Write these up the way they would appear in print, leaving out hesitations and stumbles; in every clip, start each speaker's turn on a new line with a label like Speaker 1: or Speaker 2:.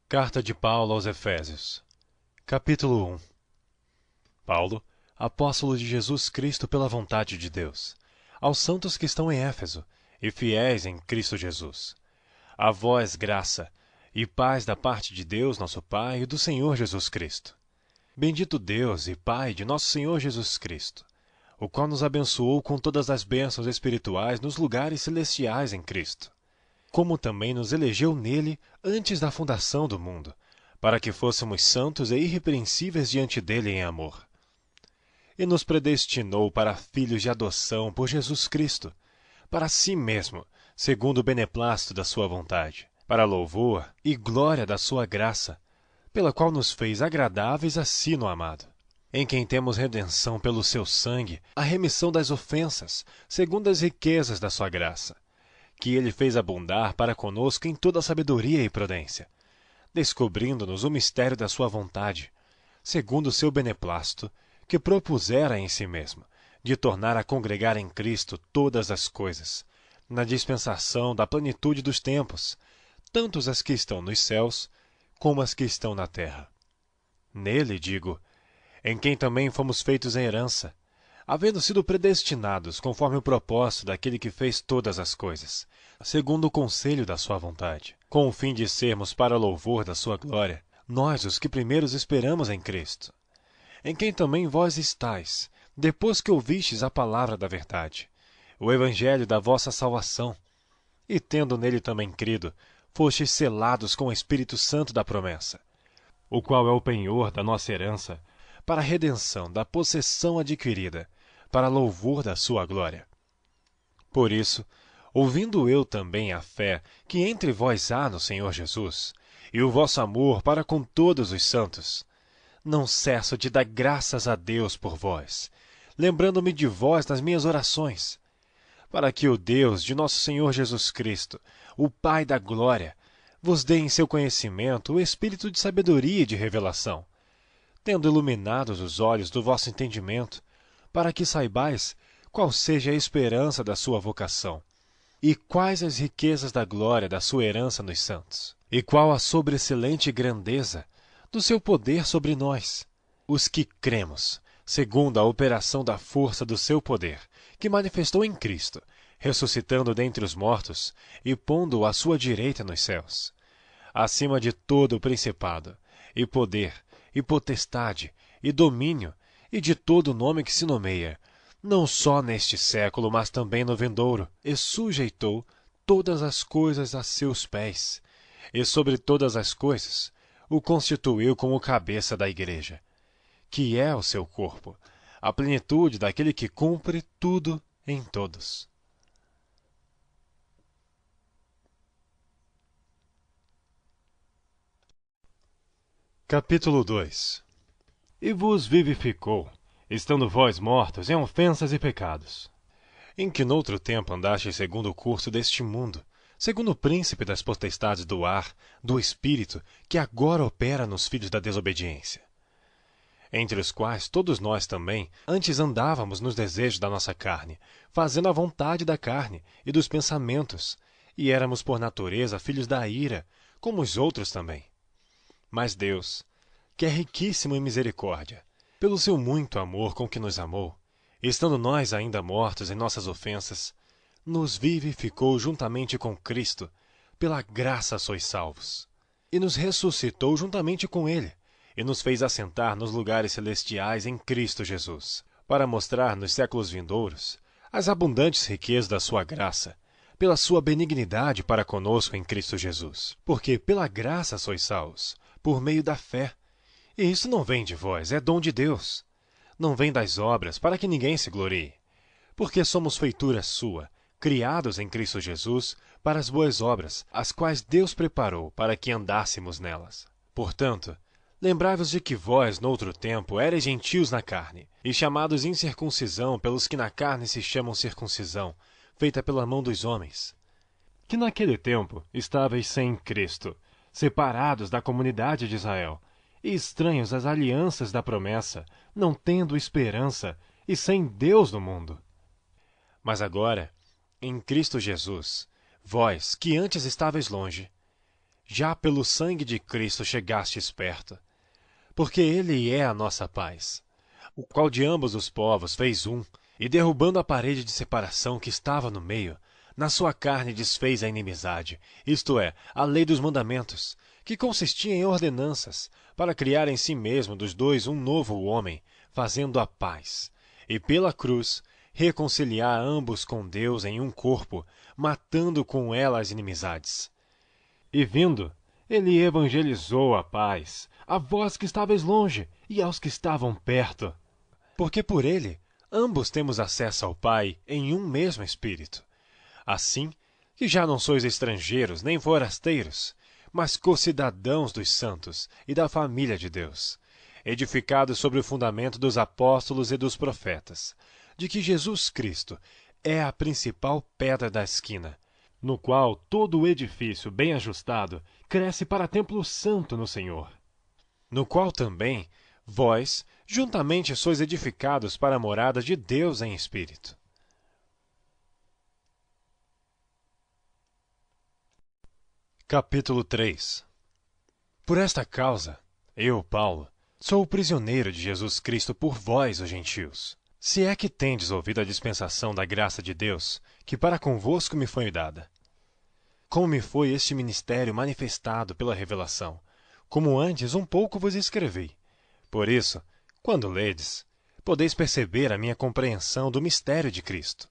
Speaker 1: Carta de Paulo aos Efésios. Capítulo 1. Paulo, apóstolo de Jesus Cristo pela vontade de Deus, aos santos que estão em Éfeso e fiéis em Cristo Jesus. A vós graça e paz da parte de Deus nosso Pai e do Senhor Jesus Cristo. Bendito Deus e Pai de nosso Senhor Jesus Cristo, o qual nos abençoou com todas as bênçãos espirituais nos lugares celestiais em Cristo, como também nos elegeu nele antes da fundação do mundo, para que fôssemos santos e irrepreensíveis diante dele em amor. E nos predestinou para filhos de adoção por Jesus Cristo, para si mesmo, segundo o beneplácito da sua vontade, para louvor e glória da sua graça, pela qual nos fez agradáveis a si no amado, em quem temos redenção pelo seu sangue, a remissão das ofensas, segundo as riquezas da sua graça, que ele fez abundar para conosco em toda sabedoria e prudência, descobrindo-nos o mistério da sua vontade, segundo o seu beneplácito, que propusera em si mesmo, de tornar a congregar em Cristo todas as coisas, na dispensação da plenitude dos tempos, tanto as que estão nos céus, como as que estão na terra. Nele, digo, em quem também fomos feitos em herança, havendo sido predestinados conforme o propósito daquele que fez todas as coisas, segundo o conselho da sua vontade, com o fim de sermos para louvor da sua glória, nós os que primeiros esperamos em Cristo, em quem também vós estáis, depois que ouvistes a palavra da verdade, o evangelho da vossa salvação, e tendo nele também crido, fostes selados com o Espírito Santo da promessa, o qual é o penhor da nossa herança, para a redenção da possessão adquirida, para louvor da sua glória. Por isso, ouvindo eu também a fé que entre vós há no Senhor Jesus, e o vosso amor para com todos os santos, não cesso de dar graças a Deus por vós, lembrando-me de vós nas minhas orações, para que o Deus de nosso Senhor Jesus Cristo, o Pai da glória, vos dê em seu conhecimento o espírito de sabedoria e de revelação, tendo iluminados os olhos do vosso entendimento, para que saibais qual seja a esperança da sua vocação, e quais as riquezas da glória da sua herança nos santos, e qual a sobreexcelente grandeza do seu poder sobre nós, os que cremos, segundo a operação da força do seu poder, que manifestou em Cristo, ressuscitando dentre os mortos e pondo-o à sua direita nos céus, acima de todo o principado, e poder, e potestade, e domínio, e de todo nome que se nomeia, não só neste século, mas também no vindouro, e sujeitou todas as coisas a seus pés, e sobre todas as coisas o constituiu como cabeça da igreja, que é o seu corpo, a plenitude daquele que cumpre tudo em todos. Capítulo 2. E vos vivificou, estando vós mortos em ofensas e pecados, em que noutro tempo andastes segundo o curso deste mundo, segundo o príncipe das potestades do ar, do espírito, que agora opera nos filhos da desobediência, entre os quais todos nós também antes andávamos nos desejos da nossa carne, fazendo a vontade da carne e dos pensamentos, e éramos por natureza filhos da ira, como os outros também. Mas Deus, que é riquíssimo em misericórdia, pelo seu muito amor com que nos amou, estando nós ainda mortos em nossas ofensas, nos vivificou juntamente com Cristo, pela graça sois salvos, e nos ressuscitou juntamente com ele, e nos fez assentar nos lugares celestiais em Cristo Jesus, para mostrar nos séculos vindouros as abundantes riquezas da sua graça, pela sua benignidade para conosco em Cristo Jesus. Porque pela graça sois salvos, por meio da fé. E isso não vem de vós, é dom de Deus. Não vem das obras, para que ninguém se glorie. Porque somos feitura sua, criados em Cristo Jesus, para as boas obras, as quais Deus preparou para que andássemos nelas. Portanto, lembrai-vos de que vós, noutro tempo, erais gentios na carne, e chamados incircuncisão pelos que na carne se chamam circuncisão, feita pela mão dos homens. Que naquele tempo estáveis sem Cristo, separados da comunidade de Israel, e estranhos às alianças da promessa, não tendo esperança, e sem Deus no mundo. Mas agora, em Cristo Jesus, vós, que antes estáveis longe, já pelo sangue de Cristo chegastes perto. Porque ele é a nossa paz, o qual de ambos os povos fez um, e derrubando a parede de separação que estava no meio, na sua carne desfez a inimizade, isto é, a lei dos mandamentos, que consistia em ordenanças, para criar em si mesmo dos dois um novo homem, fazendo a paz, e pela cruz reconciliar ambos com Deus em um corpo, matando com ela as inimizades. E vindo, ele evangelizou a paz, a vós que estáveis longe e aos que estavam perto. Porque por ele, ambos temos acesso ao Pai em um mesmo Espírito. Assim, que já não sois estrangeiros nem forasteiros, mas co-cidadãos dos santos e da família de Deus, edificados sobre o fundamento dos apóstolos e dos profetas, de que Jesus Cristo é a principal pedra da esquina, no qual todo o edifício bem ajustado cresce para templo santo no Senhor. No qual também vós, juntamente sois edificados para a morada de Deus em Espírito. Capítulo 3. Por esta causa, eu, Paulo, sou o prisioneiro de Jesus Cristo por vós, os gentios. Se é que tendes ouvido a dispensação da graça de Deus, que para convosco me foi dada. Como me foi este ministério manifestado pela revelação, como antes um pouco vos escrevi. Por isso, quando ledes, podeis perceber a minha compreensão do mistério de Cristo,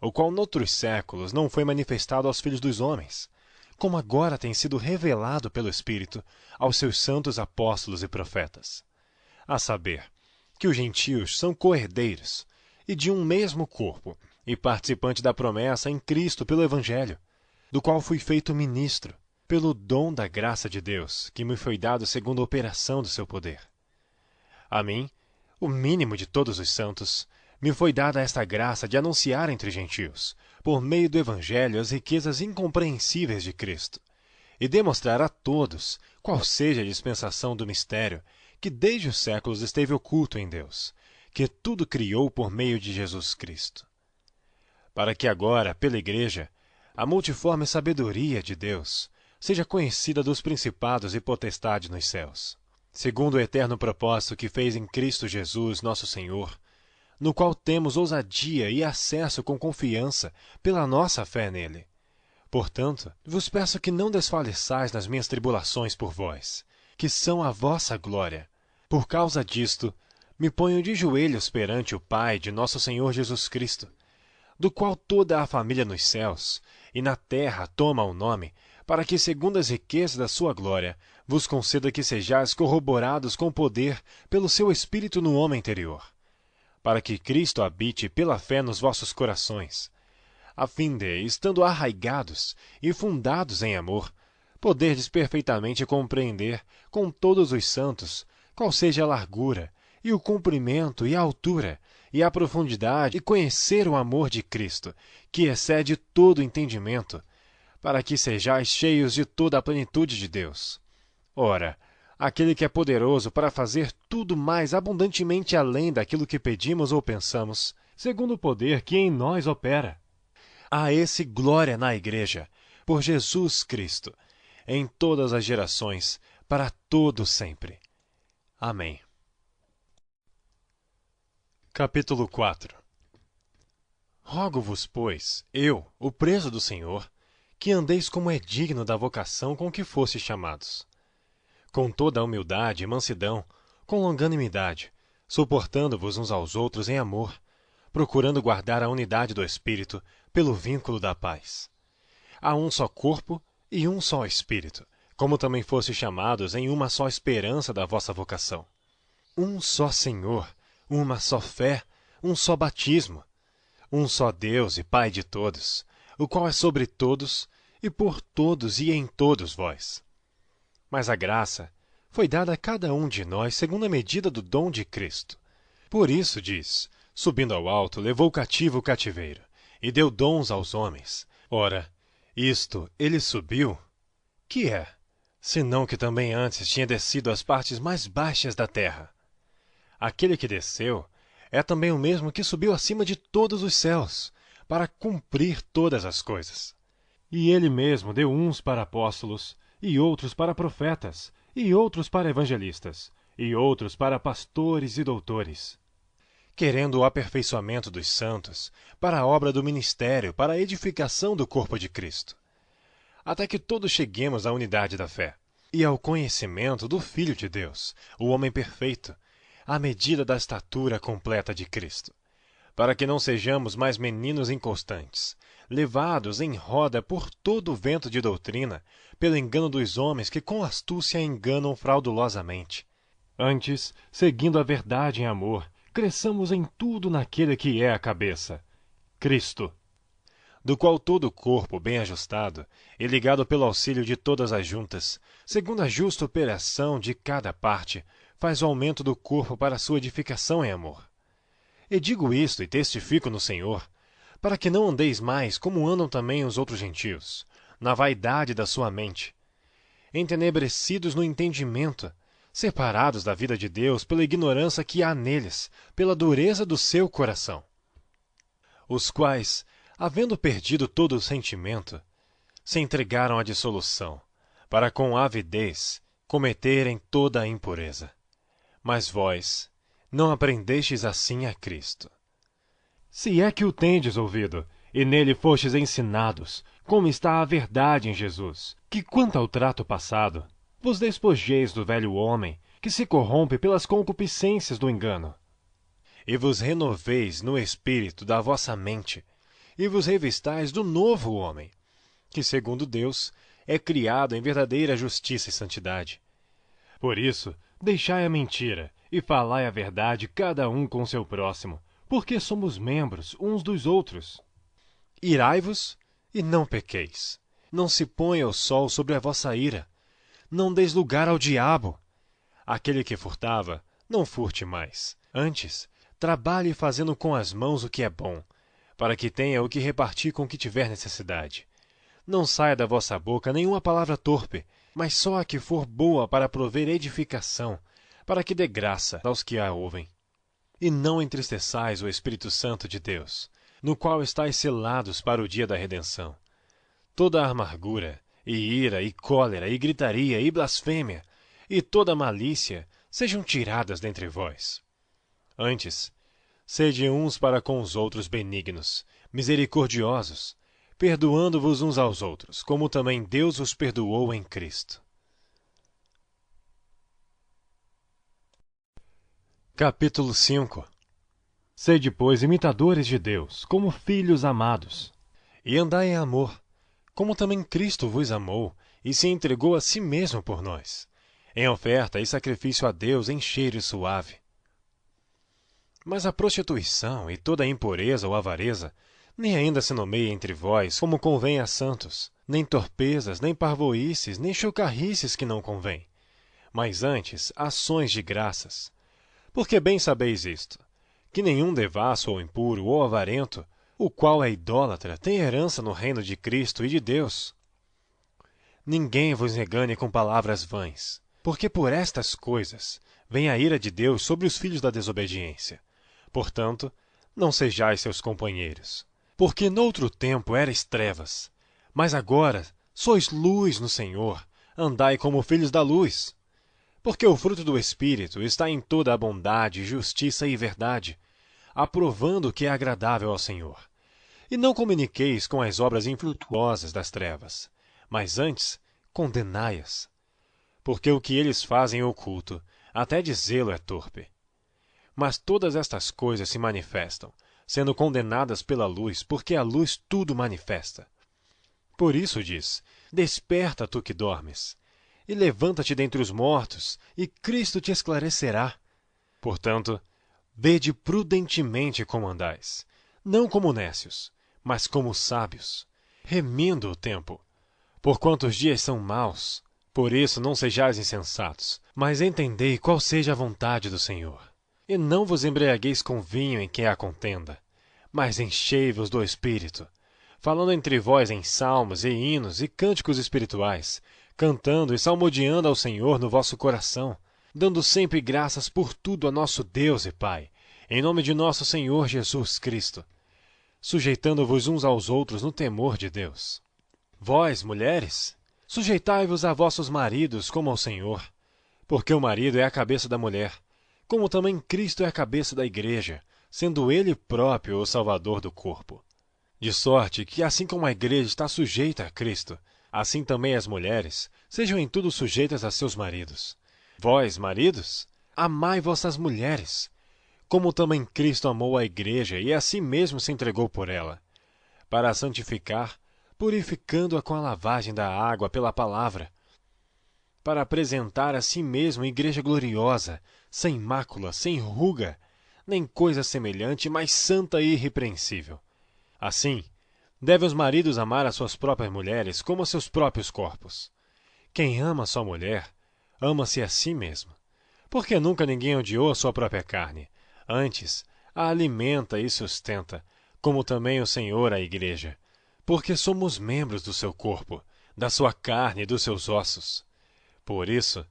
Speaker 1: o qual noutros séculos não foi manifestado aos filhos dos homens, como agora tem sido revelado pelo Espírito aos seus santos apóstolos e profetas. A saber, que os gentios são co-herdeiros, e de um mesmo corpo, e participantes da promessa em Cristo pelo Evangelho, do qual fui feito ministro, pelo dom da graça de Deus, que me foi dado segundo a operação do seu poder. A mim, o mínimo de todos os santos, me foi dada esta graça de anunciar entre gentios, por meio do Evangelho, as riquezas incompreensíveis de Cristo, e demonstrar a todos qual seja a dispensação do mistério que desde os séculos esteve oculto em Deus, que tudo criou por meio de Jesus Cristo. Para que agora, pela Igreja, a multiforme sabedoria de Deus seja conhecida dos principados e potestades nos céus, segundo o eterno propósito que fez em Cristo Jesus, nosso Senhor, no qual temos ousadia e acesso com confiança pela nossa fé nele. Portanto, vos peço que não desfaleçais nas minhas tribulações por vós, que são a vossa glória. Por causa disto, me ponho de joelhos perante o Pai de nosso Senhor Jesus Cristo, do qual toda a família nos céus e na terra toma o nome, para que, segundo as riquezas da sua glória, vos conceda que sejais corroborados com poder pelo seu Espírito no homem interior, para que Cristo habite pela fé nos vossos corações, a fim de, estando arraigados e fundados em amor, poderdes perfeitamente compreender com todos os santos qual seja a largura, e o comprimento, e a altura, e a profundidade, e conhecer o amor de Cristo, que excede todo entendimento, para que sejais cheios de toda a plenitude de Deus. Ora, aquele que é poderoso para fazer tudo mais abundantemente além daquilo que pedimos ou pensamos, segundo o poder que em nós opera. A esse glória na Igreja, por Jesus Cristo, em todas as gerações, para todo sempre. Amém. Capítulo 4. Rogo-vos, pois, eu, o preso do Senhor, que andeis como é digno da vocação com que fostes chamados, com toda a humildade e mansidão, com longanimidade, suportando-vos uns aos outros em amor, procurando guardar a unidade do Espírito pelo vínculo da paz. Há um só corpo e um só Espírito, como também fostes chamados em uma só esperança da vossa vocação. Um só Senhor, uma só fé, um só batismo, um só Deus e Pai de todos, o qual é sobre todos, e por todos e em todos vós. Mas a graça foi dada a cada um de nós segundo a medida do dom de Cristo. Por isso, diz, subindo ao alto, levou cativo o cativeiro, e deu dons aos homens. Ora, isto ele subiu, que é, senão que também antes tinha descido às partes mais baixas da terra. Aquele que desceu é também o mesmo que subiu acima de todos os céus, para cumprir todas as coisas. E ele mesmo deu uns para apóstolos, e outros para profetas, e outros para evangelistas, e outros para pastores e doutores, querendo o aperfeiçoamento dos santos, para a obra do ministério, para a edificação do corpo de Cristo, até que todos cheguemos à unidade da fé e ao conhecimento do Filho de Deus, o homem perfeito, à medida da estatura completa de Cristo, para que não sejamos mais meninos inconstantes, levados em roda por todo o vento de doutrina, pelo engano dos homens que com astúcia enganam fraudulosamente. Antes, seguindo a verdade em amor, cresçamos em tudo naquele que é a cabeça, Cristo, do qual todo o corpo, bem ajustado e ligado pelo auxílio de todas as juntas, segundo a justa operação de cada parte, faz o aumento do corpo para a sua edificação em amor. E digo isto e testifico no Senhor, para que não andeis mais como andam também os outros gentios, na vaidade da sua mente, entenebrecidos no entendimento, separados da vida de Deus pela ignorância que há neles, pela dureza do seu coração, os quais, havendo perdido todo o sentimento, se entregaram à dissolução, para com avidez cometerem toda a impureza. Mas vós não aprendestes assim a Cristo. Se é que o tendes ouvido, e nele fostes ensinados, como está a verdade em Jesus, que quanto ao trato passado, vos despojeis do velho homem, que se corrompe pelas concupiscências do engano, e vos renoveis no espírito da vossa mente, e vos revistais do novo homem, que, segundo Deus, é criado em verdadeira justiça e santidade. Por isso, deixai a mentira, e falai a verdade cada um com seu próximo, porque somos membros uns dos outros. Irai-vos e não pequeis. Não se ponha o sol sobre a vossa ira. Não deis lugar ao diabo. Aquele que furtava, não furte mais. Antes, trabalhe fazendo com as mãos o que é bom, para que tenha o que repartir com o que tiver necessidade. Não saia da vossa boca nenhuma palavra torpe, mas só a que for boa para prover edificação, para que dê graça aos que a ouvem. E não entristeçais o Espírito Santo de Deus, no qual estáis selados para o dia da redenção. Toda a amargura, e ira, e cólera, e gritaria, e blasfêmia, e toda malícia sejam tiradas dentre vós. Antes, sede uns para com os outros benignos, misericordiosos, perdoando-vos uns aos outros, como também Deus os perdoou em Cristo. Capítulo 5. Sede, pois, imitadores de Deus, como filhos amados, e andai em amor, como também Cristo vos amou, e se entregou a si mesmo por nós, em oferta e sacrifício a Deus em cheiro suave. Mas a prostituição e toda a impureza ou avareza nem ainda se nomeia entre vós como convém a santos, nem torpezas, nem parvoíces, nem chocarrices que não convém, mas antes ações de graças. Porque bem sabeis isto, que nenhum devasso ou impuro ou avarento, o qual é idólatra, tem herança no reino de Cristo e de Deus. Ninguém vos engane com palavras vãs, porque por estas coisas vem a ira de Deus sobre os filhos da desobediência. Portanto, não sejais seus companheiros. Porque noutro tempo erais trevas, mas agora sois luz no Senhor, andai como filhos da luz. Porque o fruto do Espírito está em toda a bondade, justiça e verdade, aprovando o que é agradável ao Senhor. E não comuniqueis com as obras infrutuosas das trevas, mas antes condenai-as. Porque o que eles fazem oculto, até dizê-lo é torpe. Mas todas estas coisas se manifestam, sendo condenadas pela luz, porque a luz tudo manifesta. Por isso diz: desperta, tu que dormes, e levanta-te dentre os mortos, e Cristo te esclarecerá. Portanto, vede prudentemente como andais, não como nécios, mas como sábios, remindo o tempo, porquanto os dias são maus. Por isso não sejais insensatos, mas entendei qual seja a vontade do Senhor. E não vos embriagueis com vinho em que há contenda, mas enchei-vos do Espírito, falando entre vós em salmos e hinos e cânticos espirituais, cantando e salmodiando ao Senhor no vosso coração, dando sempre graças por tudo a nosso Deus e Pai, em nome de nosso Senhor Jesus Cristo, sujeitando-vos uns aos outros no temor de Deus. Vós, mulheres, Sujeitai-vos a vossos maridos como ao Senhor, porque o marido é a cabeça da mulher, como também Cristo é a cabeça da igreja, sendo ele próprio o Salvador do corpo. De sorte que, assim como a igreja está sujeita a Cristo, assim também as mulheres sejam em tudo sujeitas a seus maridos. Vós, maridos, amai vossas mulheres, como também Cristo amou a igreja e a si mesmo se entregou por ela, para a santificar, purificando-a com a lavagem da água pela palavra, para apresentar a si mesmo igreja gloriosa, sem mácula, sem ruga, nem coisa semelhante, mas santa e irrepreensível. Assim, devem os maridos amar as suas próprias mulheres como a seus próprios corpos. Quem ama sua mulher, ama-se a si mesmo. Porque nunca ninguém odiou a sua própria carne. Antes, a alimenta e sustenta, como também o Senhor a igreja. Porque somos membros do seu corpo, da sua carne e dos seus ossos. Por isso,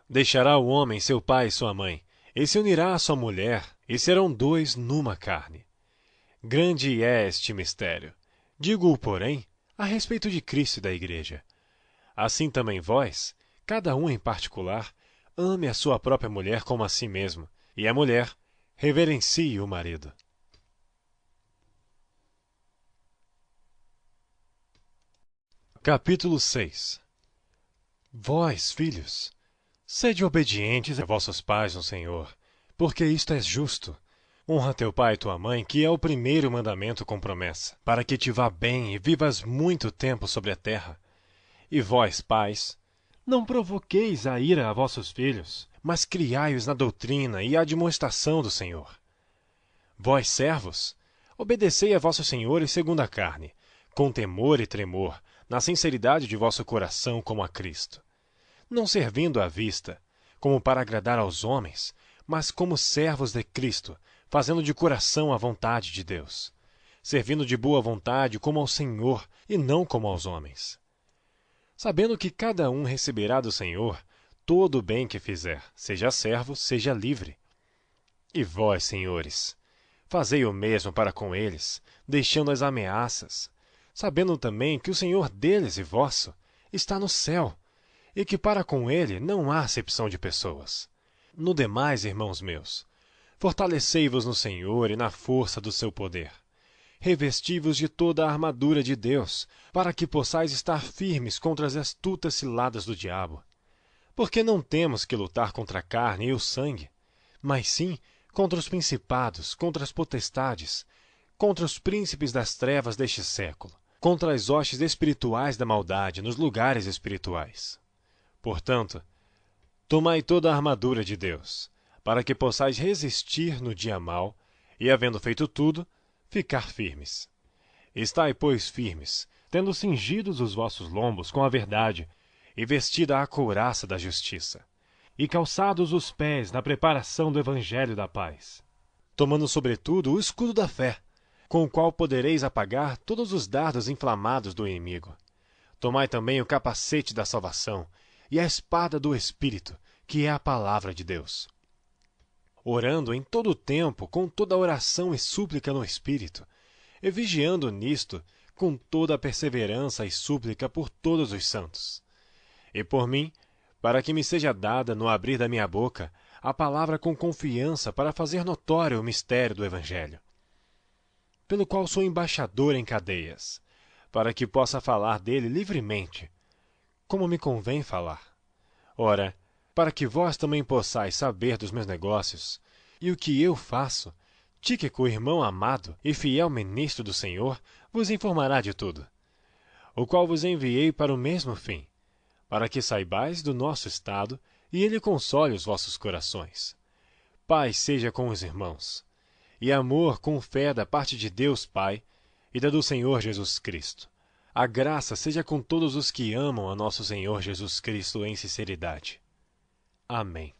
Speaker 1: deixará o homem seu pai e sua mãe, e se unirá à sua mulher, e serão dois numa carne. Grande é este mistério. Digo-o, porém, a respeito de Cristo e da igreja. Assim também vós, cada um em particular, ame a sua própria mulher como a si mesmo, e a mulher reverencie o marido. Capítulo 6. Vós, filhos, sede obedientes a vossos pais no Senhor, porque isto é justo. Honra teu pai e tua mãe, que é o primeiro mandamento com promessa, para que te vá bem e vivas muito tempo sobre a terra. E vós, pais, não provoqueis a ira a vossos filhos, mas criai-os na doutrina e admoestação do Senhor. Vós, servos, obedecei a vossos senhores segundo a carne, com temor e tremor, na sinceridade de vosso coração como a Cristo, não servindo à vista, como para agradar aos homens, mas como servos de Cristo, fazendo de coração a vontade de Deus, servindo de boa vontade como ao Senhor e não como aos homens, sabendo que cada um receberá do Senhor todo o bem que fizer, seja servo, seja livre. E vós, senhores, fazei o mesmo para com eles, deixando as ameaças, sabendo também que o Senhor deles e vosso está no céu, e que para com ele não há acepção de pessoas. No demais, irmãos meus, fortalecei-vos no Senhor e na força do seu poder. Revesti-vos de toda a armadura de Deus, para que possais estar firmes contra as astutas ciladas do diabo. Porque não temos que lutar contra a carne e o sangue, mas sim contra os principados, contra as potestades, contra os príncipes das trevas deste século, contra as hostes espirituais da maldade nos lugares espirituais. Portanto, tomai toda a armadura de Deus, para que possais resistir no dia mau, e, havendo feito tudo, ficar firmes. Estai, pois, firmes, tendo cingidos os vossos lombos com a verdade, e vestida a couraça da justiça, e calçados os pés na preparação do evangelho da paz, tomando sobretudo o escudo da fé, com o qual podereis apagar todos os dardos inflamados do inimigo. Tomai também o capacete da salvação, e a espada do Espírito, que é a palavra de Deus. Orando em todo o tempo, com toda oração e súplica no Espírito, e vigiando nisto, com toda a perseverança e súplica por todos os santos. E por mim, para que me seja dada, no abrir da minha boca, a palavra com confiança para fazer notório o mistério do Evangelho, pelo qual sou embaixador em cadeias, para que possa falar dele livremente, como me convém falar. Ora, para que vós também possais saber dos meus negócios, e o que eu faço, Tíquico, irmão amado e fiel ministro do Senhor, vos informará de tudo, o qual vos enviei para o mesmo fim, para que saibais do nosso estado e ele console os vossos corações. Paz seja com os irmãos, e amor com fé da parte de Deus Pai e da do Senhor Jesus Cristo. A graça seja com todos os que amam a nosso Senhor Jesus Cristo em sinceridade. Amém.